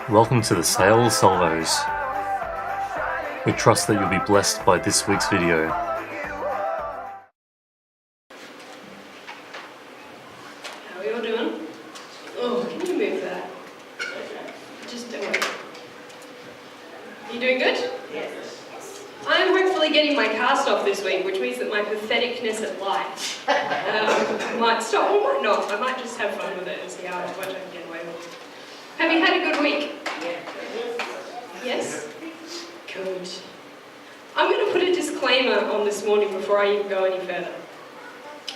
Welcome to the Salvos. We trust that you'll be blessed by this week's video. How are you all doing? Oh, can you move that? Just do it. You doing good? Yes. I'm hopefully getting my cast off this week, which means that my patheticness at life might stop, or might not. I might just have fun with it and see how much I can get away with. Have you had a good week? Yes? Good. I'm going to put a disclaimer on this morning before I even go any further.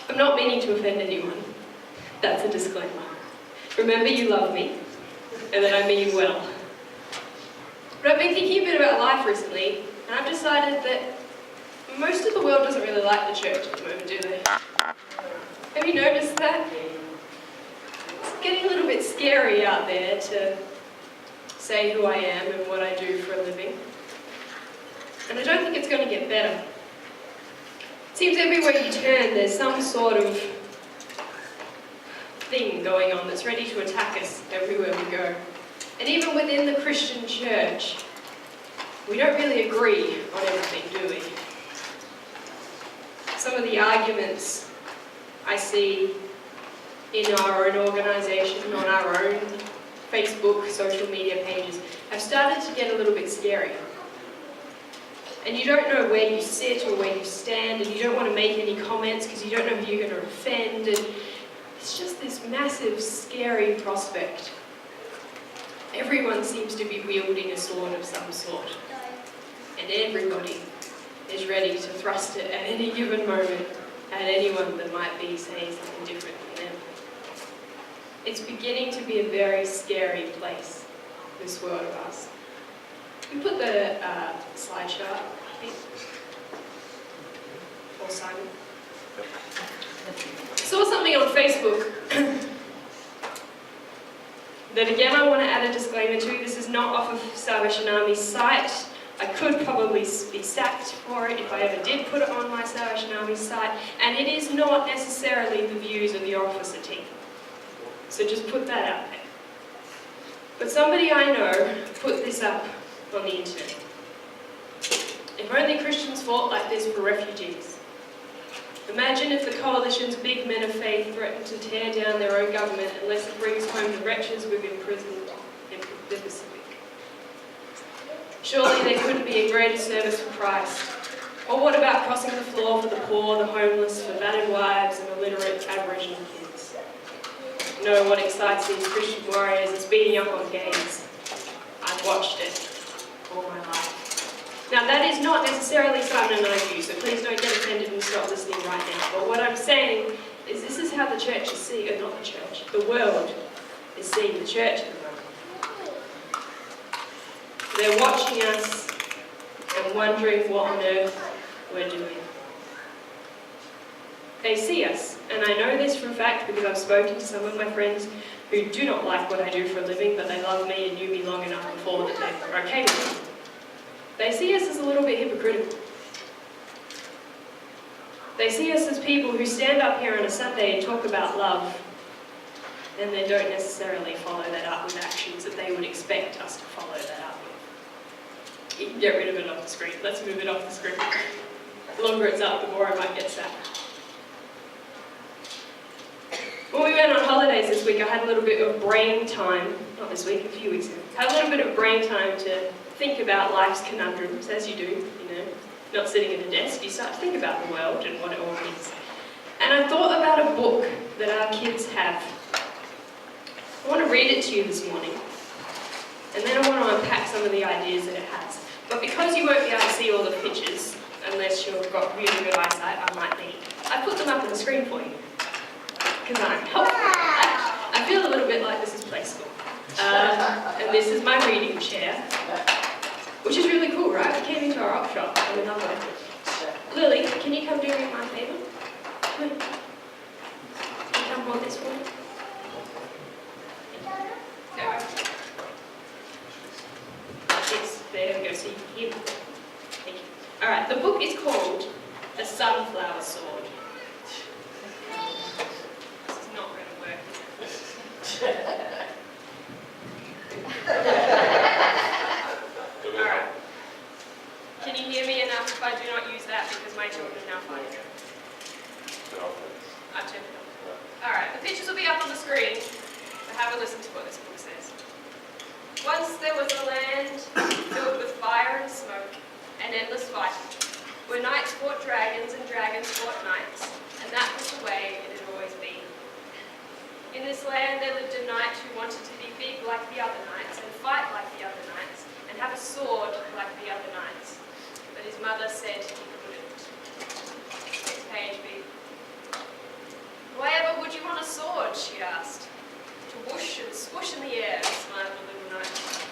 I'm not meaning to offend anyone. That's a disclaimer. Remember, you love me, and that I mean well. But I've been thinking a bit about life recently, and I've decided that most of the world doesn't really like the church at the moment, do they? Have you noticed that? It's getting a little bit scary out there to say who I am and what I do for a living. And I don't think it's going to get better. It seems everywhere you turn there's some sort of thing going on that's ready to attack us everywhere we go. And even within the Christian church, we don't really agree on everything, do we? Some of the arguments I see in our own organisation, on our own Facebook, social media pages, have started to get a little bit scary. And you don't know where you sit or where you stand, and you don't want to make any comments because you don't know who you're going to offend, and it's just this massive, scary prospect. Everyone seems to be wielding a sword of some sort, and everybody is ready to thrust it at any given moment at anyone that might be saying something different than them. It's beginning to be a very scary place, this world of ours. You put the slideshow up, please. Or Simon. I saw something on Facebook that again I want to add a disclaimer to. This is not off of Salvation Army's site. I could probably be sacked for it if I ever did put it on my Salvation Army site, and it is not necessarily the views of the officer team. So just put that out there. But somebody I know put this up on the internet. If only Christians fought like this for refugees. Imagine if the coalition's big men of faith threatened to tear down their own government unless it brings home the wretches we've imprisoned in the Pacific. Surely there couldn't be a greater service for Christ. Or what about crossing the floor for the poor, the homeless, for battered wives and illiterate Aboriginal kids? No, what excites these Christian warriors is beating up on gays. I've watched it all my life. Now that is not necessarily Simon and I's view, so please don't get offended and stop listening right now. But what I'm saying is this is how the church is seeing, or not the church, the world is seeing the church at the moment. They're watching us and wondering what on earth we're doing. They see us, and I know this for a fact because I've spoken to some of my friends who do not like what I do for a living, but they love me and knew me long enough before that they're okay with it. They see us as a little bit hypocritical. They see us as people who stand up here on a Sunday and talk about love, and then don't necessarily follow that up with actions that they would expect us to follow that up with. You can get rid of it off the screen. Let's move it off the screen. The longer it's up, the more I might get sad. When we went on holidays this week, I had a little bit of brain time, not this week, a few weeks ago. I had a little bit of brain time to think about life's conundrums, as you do, not sitting at a desk. You start to think about the world and what it all means. And I thought about a book that our kids have. I want to read it to you this morning, and then I want to unpack some of the ideas that it has. But because you won't be able to see all the pictures, unless you've got really good eyesight, I might need. I put them up on the screen for you. Because I'm helpful. I feel a little bit like this is play school. And this is my reading chair, which is really cool, right? We came into our op shop and we love it. Lily, can you come do me my favour? Come here. Can you come hold this for me? There. Yes, there we go, so you can hear me. Thank you. Alright, the book is called A Sunflower Sword. This is not going to work. there was a land filled with fire and smoke and endless fighting, where knights fought dragons and dragons fought knights, and that was the way it had always been. In this land there lived a knight who wanted to be big like the other knights and fight like the other knights and have a sword like the other knights, but his mother said he couldn't. Next page, B. Why ever would you want a sword, she asked. To whoosh and swoosh in the air, smiled the little knight.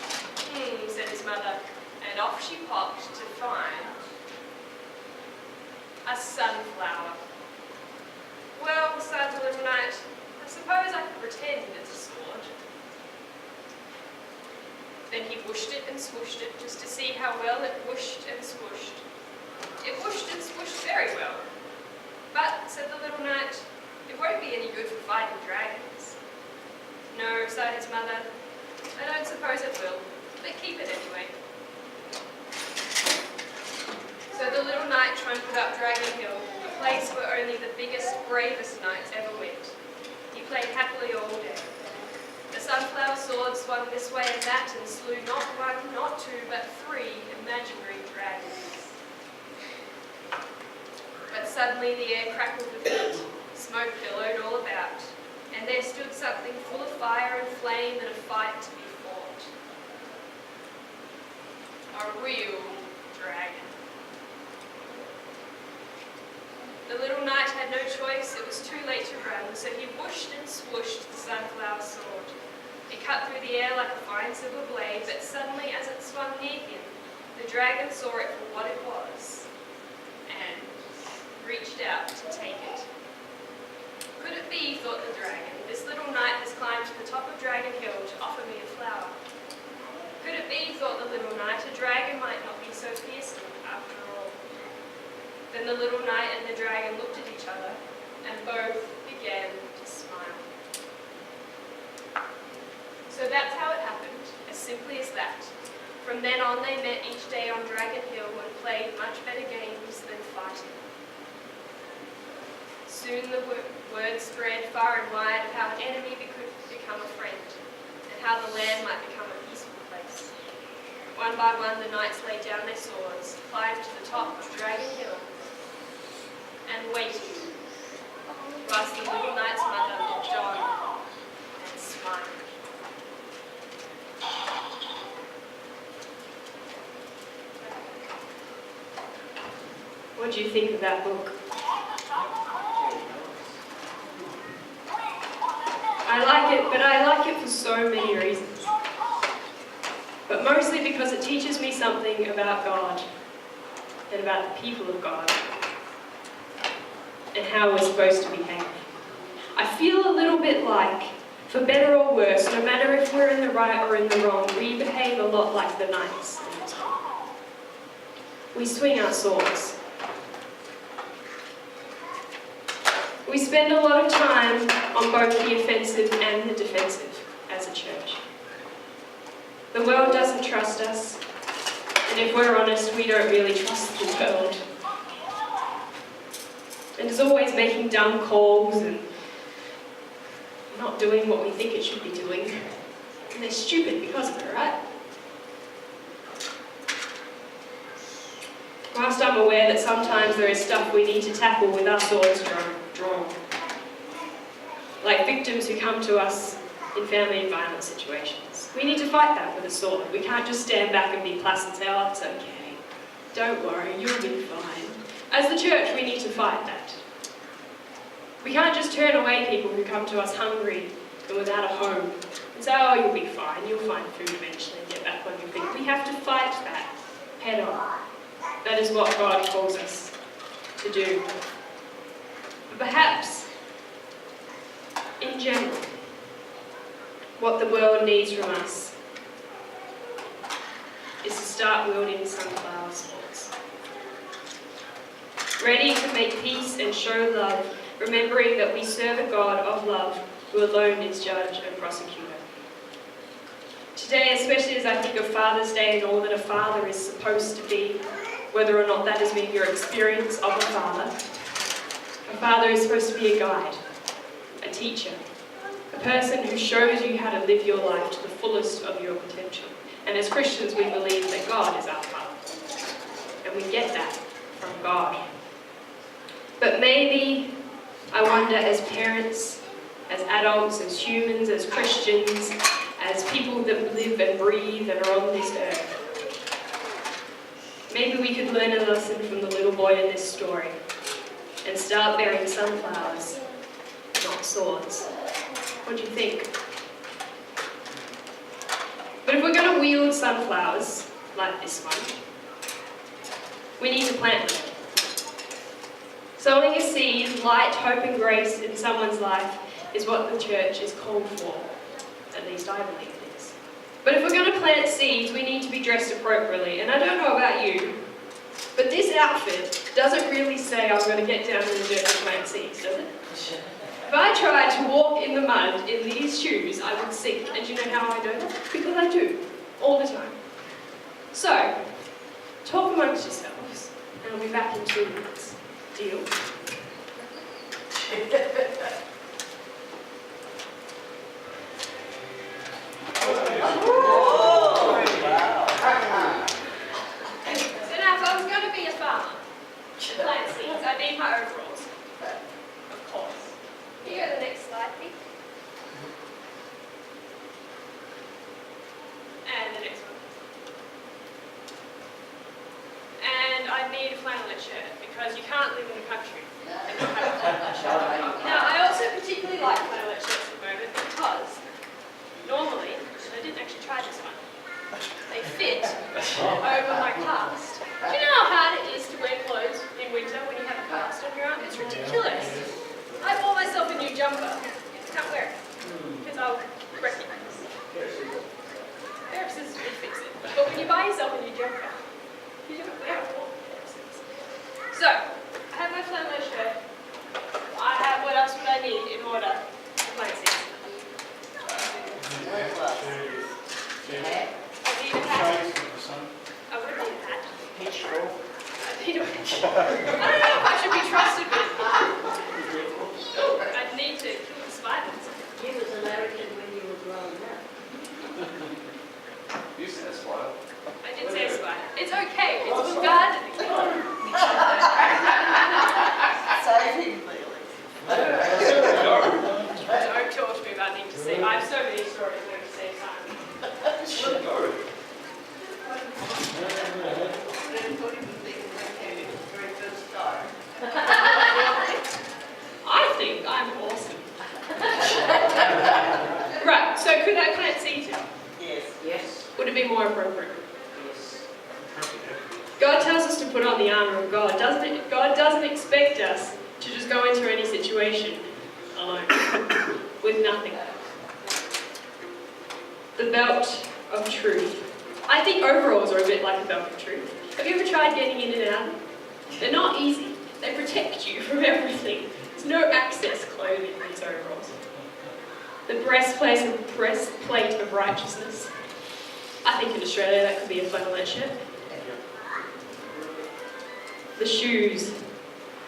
Said his mother, and off she popped to find a sunflower. Well, sighed the little knight, I suppose I could pretend it's a sword. Then he whooshed it and swooshed it just to see how well it whooshed and swooshed. It whooshed and swooshed very well. But, said the little knight, it won't be any good for fighting dragons. No, sighed his mother, I don't suppose it will, but keep it anyway. So the little knight trundled up Dragon Hill, a place where only the biggest, bravest knights ever went. He played happily all day. The sunflower sword swung this way and that and slew not one, not two, but 3 imaginary dragons. But suddenly the air crackled with heat, smoke billowed all about, and there stood something full of fire and flame and a fight to be fought. A real dragon. The little knight had no choice, it was too late to run, so he whooshed and swooshed the sunflower sword. It cut through the air like a fine silver blade, but suddenly as it swung near him, the dragon saw it for what it was, and reached out to take it. Could it be, thought the dragon, this little knight has climbed to the top of Dragon Hill to offer me a flower? Could it be, thought the little knight, a dragon might not be so fearsome after all? Then the little knight and the dragon looked at each other, and both began to smile. So that's how it happened, as simply as that. From then on they met each day on Dragon Hill and played much better games than fighting. Soon the word spread far and wide of how an enemy could become a friend, and how the land might become a peaceful place. One by one the knights laid down their swords, climbed to the top of Dragon Hill, and waited, whilst the little knight's mother looked on and smiled. What do you think of that book? I like it, but I like it for so many reasons. But mostly because it teaches me something about God and about the people of God and how we're supposed to behave. I feel a little bit like, for better or worse, no matter if we're in the right or in the wrong, we behave a lot like the knights. We swing our swords. We spend a lot of time on both the offensive and the defensive as a church. The world doesn't trust us, and if we're honest, we don't really trust the world. And it's always making dumb calls and not doing what we think it should be doing. And they're stupid because of it, right? Whilst I'm aware that sometimes there is stuff we need to tackle with our swords drawn. Like victims who come to us in family and violence situations. We need to fight that with a sword. We can't just stand back and be placid and say, oh, it's okay. Don't worry, you'll be fine. As the church, we need to fight that. We can't just turn away people who come to us hungry and without a home and say, oh, you'll be fine, you'll find food eventually and get back on your feet. We have to fight that head on. That is what God calls us to do. But perhaps, in general, what the world needs from us is to start wielding sunflower swords. Ready to make peace and show love, remembering that we serve a God of love who alone is judge and prosecutor. Today, especially as I think of Father's Day and all that a father is supposed to be, whether or not that has been your experience of a father is supposed to be a guide, a teacher, a person who shows you how to live your life to the fullest of your potential. And as Christians, we believe that God is our Father. And we get that from God. But maybe, I wonder, as parents, as adults, as humans, as Christians, as people that live and breathe and are on this earth, maybe we could learn a lesson from the little boy in this story and start bearing sunflowers, not swords. What do you think? But if we're going to wield sunflowers like this one, we need to plant them. Sowing a seed, light, hope and grace in someone's life is what the church is called for. At least I believe it is. But if we're going to plant seeds, we need to be dressed appropriately. And I don't know about you, but this outfit doesn't really say I'm going to get down in the dirt and plant seeds, does it? If I tried to walk in the mud in these shoes, I would sink. And do you know how I know that? Because I do, all the time. So, talk amongst yourselves, and I'll be back in 2 minutes. Deal? So now, if I was going to be a farmer, plant seeds, I need my overalls. Of course. Here you go, the next slide, please. And the next one. And I need a flannelette shirt because you can't live in the country and not have a flannelette shirt. Now, I also particularly like flannelette shirts at the moment because normally, and I didn't actually try this one, they fit over my cast. Do you know how hard it is to wear clothes in winter when you have a cast on your arm? It's ridiculous. I bought myself a new jumper. I can't wear it because I'll wreck it. Pair of scissors will fix it. But when you buy yourself a new jumper, you don't wear a pair of scissors. So, I have my flannelette shirt. I have what else would I need in order to plant seeds? I need a hat. I would need a hat. I need a hat. I don't know if I should be trusted with it. I'd need to kill the spiders. You was American when you were growing up. You said a spider. I did say a spider. It's okay. It's for gardening. Saving Lily. Don't talk to me about needing to save. I have so many stories where to save time. Should go. I think I'm awesome. Right, so could I plant seeds now? Yes. Yes. Would it be more appropriate? Yes. God tells us to put on the armour of God, doesn't it? God doesn't expect us to just go into any situation alone, with nothing. The belt of truth. I think overalls are a bit like a belt of truth. Have you ever tried getting in and out? They're not easy. They protect you from everything. There's no access clothing in these overalls. The breastplate of righteousness. I think in Australia that could be a flannelette shirt. The shoes,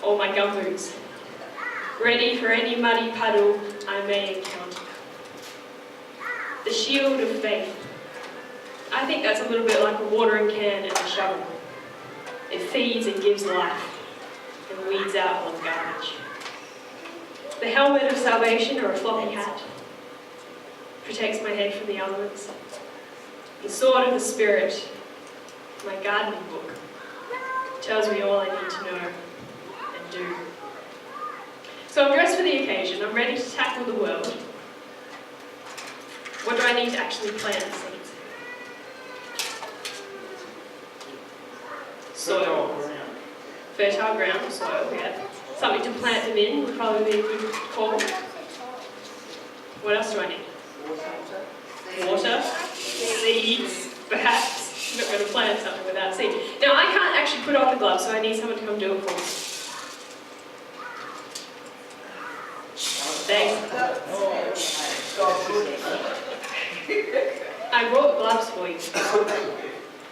or my gumboots, ready for any muddy puddle I may encounter. The shield of faith. I think that's a little bit like a watering can and a shovel. It feeds and gives life and weeds out all the garbage. The helmet of salvation, or a floppy hat, protects my head from the elements. The sword of the Spirit, my gardening book, tells me all I need to know and do. So I'm dressed for the occasion. I'm ready to tackle the world. What do I need to actually plant seeds? Soil. Fertile ground, soil, yeah. Something to plant them in would probably be a good call. What else do I need? Water. Seeds, perhaps. I'm not going to plant something without seeds. Now, I can't actually put on the gloves, so I need someone to come do it for me. Thanks. I brought gloves for you.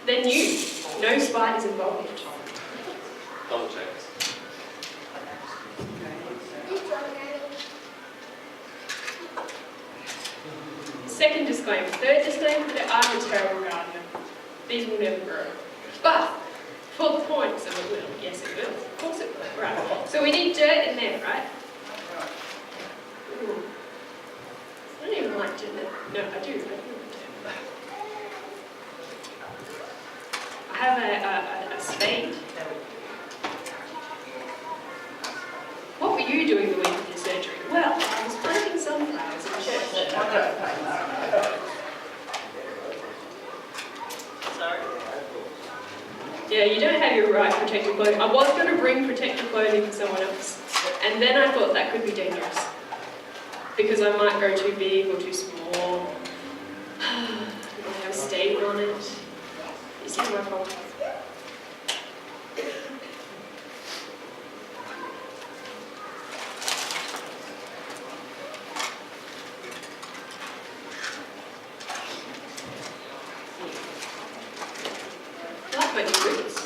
They're new. No spiders involved. Double check. Second disclaimer. Third disclaimer, that I'm a terrible gardener. These will never grow. But, for the point, so it will. Yes, it will. Of course it will. Right. So we need dirt in there, right? Ooh. I don't even like dirt. No, I do. I have a spade. What were you doing the week of your surgery? Well, I was planting sunflowers in church. Sorry. Yeah, you don't have your right protective clothing. I was going to bring protective clothing for someone else, and then I thought that could be dangerous because I might go too big or too small. I might have a staple on it. You see my problem? I like my new boots.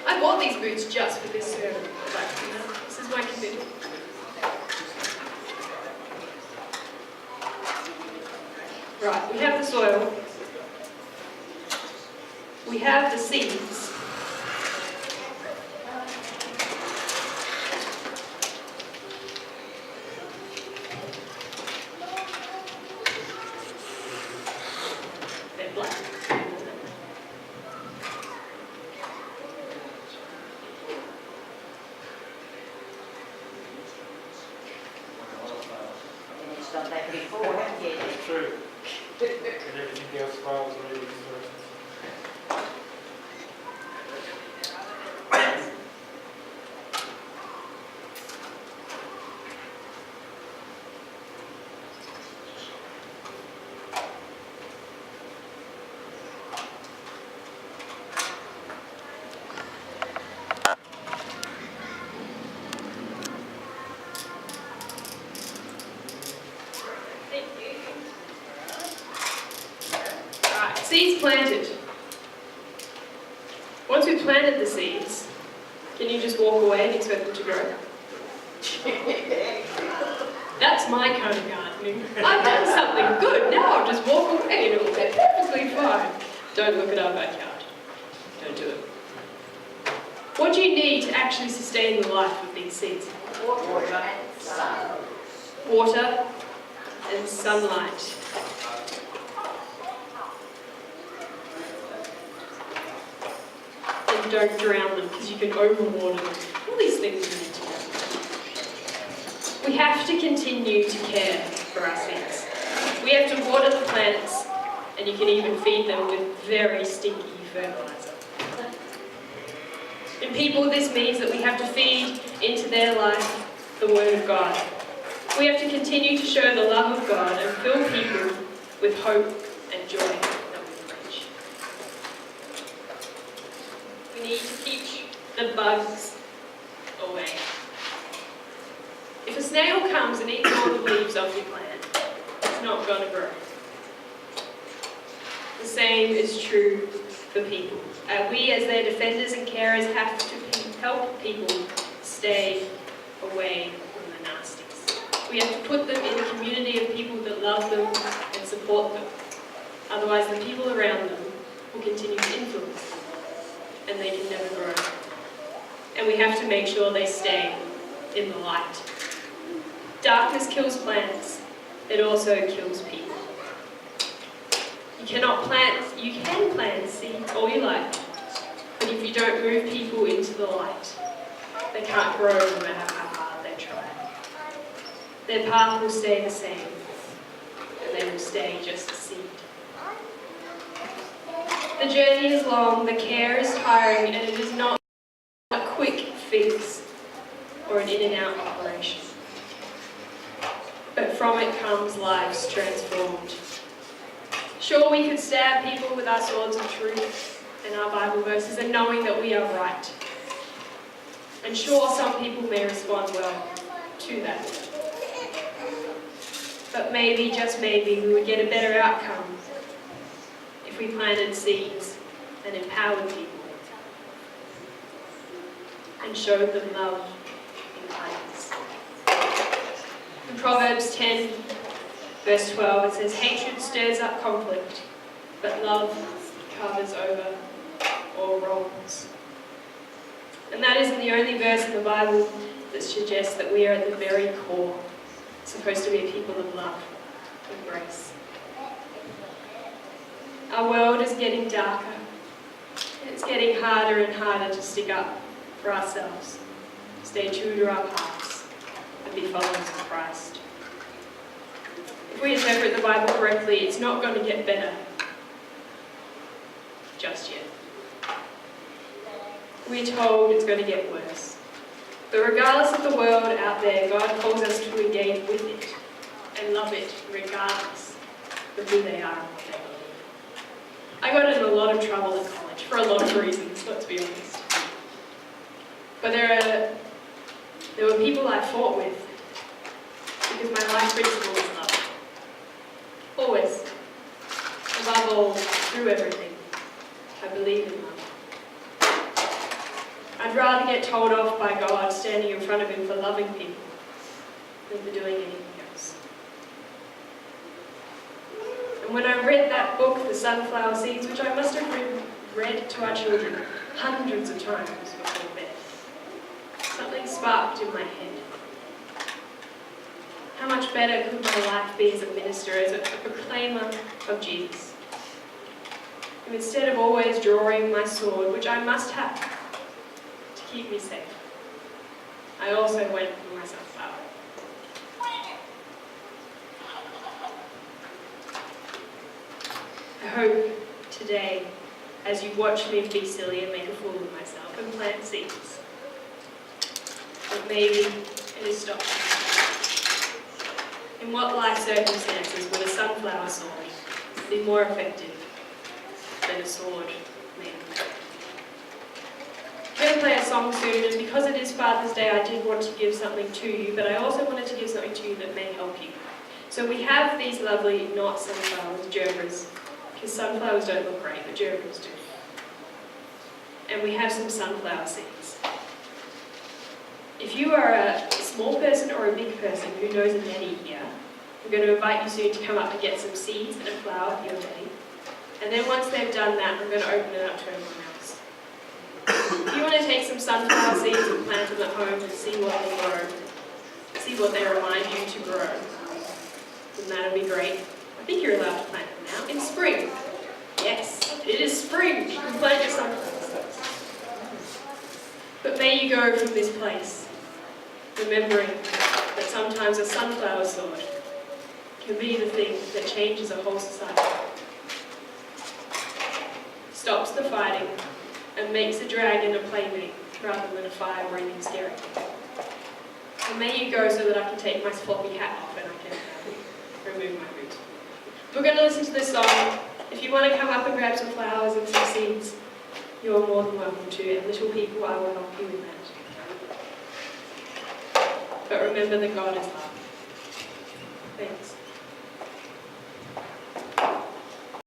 I bought these boots just for this sermon. Like, you know, this is my commitment. Right, we have the soil. We have the seeds. They're black. And it's not that before, have you? True. And everything else falls under the instructions. Thank you. Right, seeds planted. Once we've planted the seeds, can you just walk away and expect them to grow? That's my kind of gardening. I've done something good, now I'll just walk away and it'll be perfectly fine. Don't look at our backyard. Don't do it. What do you need to actually sustain the life of these seeds? Water and sun. Water and sunlight. And don't drown them because you can overwater them. All these things we need to do. We have to continue to care for our seeds. We have to water the plants, and you can even feed them with very stinky fertilizer. In people, this means that we have to feed into their life the Word of God. We have to continue to show the love of God and fill people with hope and joy that we preach. We need to keep the bugs away. If a snail comes and eats all the leaves off your plant, it's not going to grow. The same is true for people. We, as their defenders and carers, have to help people stay away from the nasties. We have to put them in a community of people that love them and support them. Otherwise, the people around them will continue to influence them, and they can never grow. And we have to make sure they stay in the light. Darkness kills plants, it also kills people. You can plant seeds all you like, but if you don't move people into the light, they can't grow no matter how hard they try. Their path will stay the same, and they will stay just a seed. The journey is long, the care is tiring, and it is not a quick fix or an in-and-out operation. But from it comes lives transformed. Sure, we could stab people with our swords of truth and our Bible verses and knowing that we are right. And sure, some people may respond well to that. But maybe, just maybe, we would get a better outcome if we planted seeds and empowered people and showed them love and kindness. In Proverbs 10, Verse 12, it says, hatred stirs up conflict, but love covers over all wrongs. And that isn't the only verse in the Bible that suggests that we are at the very core supposed to be a people of love and grace. Our world is getting darker. It's getting harder and harder to stick up for ourselves, stay true to our paths, and be followers of Christ. If we interpret the Bible correctly, it's not going to get better just yet. We're told it's going to get worse. But regardless of the world out there, God calls us to engage with it and love it regardless of who they are and what they believe. I got in a lot of trouble in college for a lot of reasons, let's be honest. But there were people I fought with because my life principle is love. Always. Above all, through everything, I believe in love. I'd rather get told off by God standing in front of Him for loving people than for doing anything else. And when I read that book, The Sunflower Seeds, which I must have read to our children hundreds of times before bed, something sparked in my head. How much better could my life be as a minister, as a proclaimer of Jesus? And instead of always drawing my sword, which I must have to keep me safe, I also went for my sunflower. I hope today, as you watch me be silly and make a fool of myself and plant seeds, that maybe it has stopped. In what life circumstances would a sunflower sword be more effective than a sword made of metal? I'm going to play a song soon, and because it is Father's Day, I did want to give something to you, but I also wanted to give something to you that may help you. So we have these lovely, not sunflowers, gerbers, because sunflowers don't look great, but gerbers do. And we have some sunflower seeds. If you are a small person or a big person who knows a daddy here, I'm going to invite you soon to come up and get some seeds and a flower for your daddy. And then once they've done that, I'm going to open it up to everyone else. If you want to take some sunflower seeds and plant them at home and see what they grow, see what they remind you to grow, then that would be great. I think you're allowed to plant them now. In spring. Yes, it is spring. You can plant your sunflowers. But may you go from this place remembering that sometimes a sunflower sword can be the thing that changes a whole society, stops the fighting, and makes a dragon a playmate rather than a fire-breathing scary thing. And may you go so that I can take my floppy hat off and I can remove my boot. We're going to listen to this song. If you want to come up and grab some flowers and some seeds, you're more than welcome to, and little people, I will help you with that. But remember that God is love. Thanks.